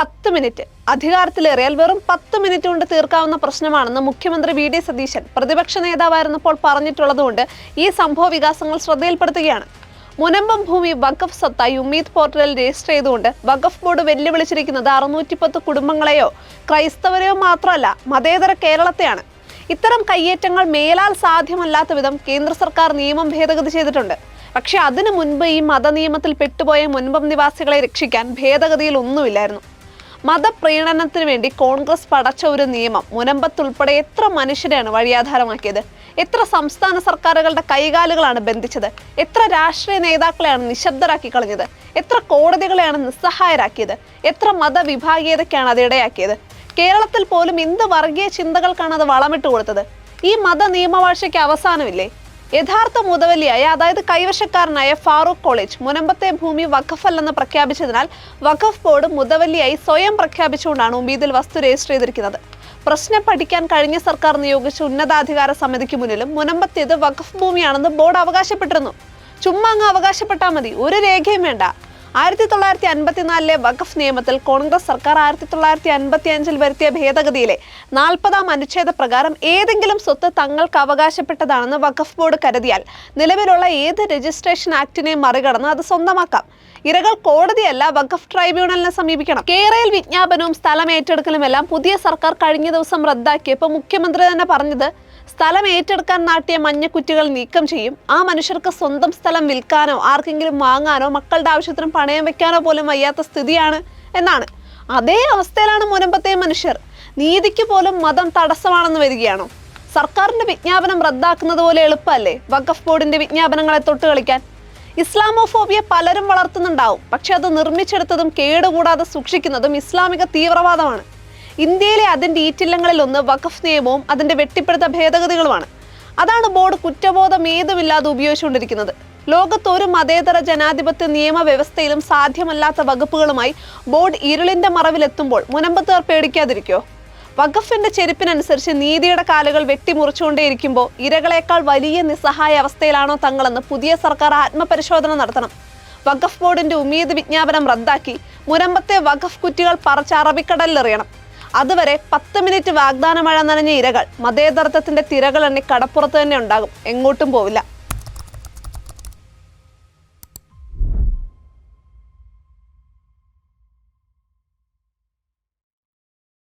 10 minute അധികാരത്തിലേറിയാൽ വെറും 10 minute കൊണ്ട് തീർക്കാവുന്ന പ്രശ്നമാണെന്ന് മുഖ്യമന്ത്രി വി.ഡി. സതീശൻ പ്രതിപക്ഷ നേതാവായിരുന്നപ്പോൾ പറഞ്ഞിട്ടുള്ളതുകൊണ്ട് ഈ സംഭവ വികാസങ്ങൾ ശ്രദ്ധയിൽപ്പെടുത്തുകയാണ്. മുനമ്പം ഭൂമി വഖഫ് സ്വത്തായി ഉമ്മീദ് പോർട്ടലിൽ രജിസ്റ്റർ ചെയ്തുകൊണ്ട് വഖഫ് ബോർഡ് വെല്ലുവിളിച്ചിരിക്കുന്നത് 610 കുടുംബങ്ങളെയോ ക്രൈസ്തവരെയോ മാത്രമല്ല, മതേതര കേരളത്തെയാണ്. ഇത്തരം കയ്യേറ്റങ്ങൾ മേലാൽ സാധ്യമല്ലാത്ത വിധം കേന്ദ്ര സർക്കാർ നിയമം ഭേദഗതി ചെയ്തിട്ടുണ്ട്. പക്ഷെ അതിനു മുൻപ് ഈ മതനിയമത്തിൽ പെട്ടുപോയ മുൻപം നിവാസികളെ രക്ഷിക്കാൻ ഭേദഗതിയിൽ ഒന്നുമില്ലായിരുന്നു. മതപ്രീണനത്തിന് വേണ്ടി കോൺഗ്രസ് പടച്ച ഒരു നിയമം മുനമ്പത്തുൾപ്പെടെ എത്ര മനുഷ്യരെയാണ് വഴിയാധാരമാക്കിയത്? എത്ര സംസ്ഥാന സർക്കാരുകളുടെ കൈകാലുകളാണ് ബന്ധിച്ചത്? എത്ര രാഷ്ട്രീയ നേതാക്കളെയാണ് നിശബ്ദരാക്കി കളഞ്ഞത്? എത്ര കോടതികളെയാണ് നിസ്സഹായരാക്കിയത്? എത്ര മതവിഭാഗീയതയ്ക്കാണ് അത് ഇടയാക്കിയത്? കേരളത്തിൽ പോലും എന്ത് വർഗീയ ചിന്തകൾക്കാണ് അത് വളമിട്ട് കൊടുത്തത്? ഈ മത നിയമവാഴ്ചയ്ക്ക് അവസാനമില്ലേ? യഥാർത്ഥ മുതവല്ലിയായ, അതായത് കൈവശക്കാരനായ ഫാറൂഖ് കോളേജ് മുനമ്പത്തെ ഭൂമി വഖഫല്ലെന്ന് പ്രഖ്യാപിച്ചതിനാൽ വഖഫ് ബോർഡ് മുതവല്ലിയായി സ്വയം പ്രഖ്യാപിച്ചുകൊണ്ടാണ് ഉമ്മീദിൽ വസ്തു രജിസ്റ്റർ ചെയ്തിരിക്കുന്നത്. പ്രശ്നം പഠിക്കാൻ കഴിഞ്ഞ സർക്കാർ നിയോഗിച്ച ഉന്നതാധികാര സമിതിക്ക് മുന്നിലും മുനമ്പത്തേത് വഖഫ് ഭൂമിയാണെന്ന് ബോർഡ് അവകാശപ്പെട്ടിരുന്നു. ചുമ്മാ അങ്ങ് അവകാശപ്പെട്ടാൽ മതി, ഒരു രേഖയും വേണ്ട. 1954 വഖഫ് നിയമത്തിൽ കോൺഗ്രസ് സർക്കാർ 1955 വരുത്തിയ ഭേദഗതിയിലെ 40-ാം അനുച്ഛേദ പ്രകാരം ഏതെങ്കിലും സ്വത്ത് തങ്ങൾക്ക് അവകാശപ്പെട്ടതാണെന്ന് വഖഫ് ബോർഡ് കരുതിയാൽ നിലവിലുള്ള ഏത് രജിസ്ട്രേഷൻ ആക്ടിനെയും മറികടന്ന് അത് സ്വന്തമാക്കാം. ഇരകൾ കോടതിയല്ല, വഖഫ് ട്രൈബ്യൂണലിനെ സമീപിക്കണം. കേരളയിൽ വിജ്ഞാപനവും സ്ഥലം ഏറ്റെടുക്കലും എല്ലാം പുതിയ സർക്കാർ കഴിഞ്ഞ ദിവസം റദ്ദാക്കിയപ്പോൾ മുഖ്യമന്ത്രി തന്നെ പറഞ്ഞത് സ്ഥലം ഏറ്റെടുക്കാൻ നാട്ടിയ മഞ്ഞക്കുറ്റികൾ നീക്കം ചെയ്യും. ആ മനുഷ്യർക്ക് സ്വന്തം സ്ഥലം വിൽക്കാനോ ആർക്കെങ്കിലും വാങ്ങാനോ മക്കളുടെ ആവശ്യത്തിനും പണയം വെക്കാനോ പോലും വയ്യാത്ത സ്ഥിതിയാണ് എന്നാണ്. അതേ അവസ്ഥയിലാണ് മുനമ്പത്തെ മനുഷ്യർ. നീതിക്ക് പോലും മതം തടസ്സമാണെന്ന് വരികയാണോ? സർക്കാരിന്റെ വിജ്ഞാപനം റദ്ദാക്കുന്നത് പോലെ എളുപ്പമല്ലേ വഖഫ് ബോർഡിന്റെ വിജ്ഞാപനങ്ങളെ തൊട്ട് കളിക്കാൻ? ഇസ്ലാമോഫോബിയ പലരും വളർത്തുന്നുണ്ടാവും. പക്ഷെ അത് നിർമ്മിച്ചെടുത്തതും കേടുകൂടാതെ സൂക്ഷിക്കുന്നതും ഇസ്ലാമിക തീവ്രവാദമാണ്. ഇന്ത്യയിലെ അതിൻ്റെ ഈറ്റില്ലങ്ങളിൽ ഒന്ന് വഖഫ് നിയമവും അതിൻ്റെ വെട്ടിപ്പെടുത്ത ഭേദഗതികളുമാണ്. അതാണ് ബോർഡ് കുറ്റബോധം ഏതുമില്ലാതെ ഉപയോഗിച്ചുകൊണ്ടിരിക്കുന്നത്. ലോകത്ത് ഒരു മതേതര ജനാധിപത്യ നിയമവ്യവസ്ഥയിലും സാധ്യമല്ലാത്ത വകുപ്പുകളുമായി ബോർഡ് ഇരുളിന്റെ മറവിലെത്തുമ്പോൾ മുനമ്പത്തുകാർ പേടിക്കാതിരിക്കോ? വഖഫിന്റെ ചെരുപ്പിനനുസരിച്ച് നീതിയുടെ കാലുകൾ വെട്ടിമുറിച്ചുകൊണ്ടേയിരിക്കുമ്പോൾ ഇരകളേക്കാൾ വലിയ നിസ്സഹായ അവസ്ഥയിലാണോ തങ്ങളെന്ന് പുതിയ സർക്കാർ ആത്മപരിശോധന നടത്തണം. വഖഫ് ബോർഡിന്റെ ഉമ്മീദ് വിജ്ഞാപനം റദ്ദാക്കി മുനമ്പത്തെ വഖഫ് കുറ്റികൾ പറിച്ച് അറബിക്കടലിലെറിയണം. അതുവരെ 10 മിനിറ്റ് വാഗ്ദാന മഴ നനഞ്ഞ ഇരകൾ മതേതരത്വത്തിന്റെ തിരകൾ എണ്ണി കടപ്പുറത്ത് തന്നെ ഉണ്ടാകും, എങ്ങോട്ടും പോവില്ല.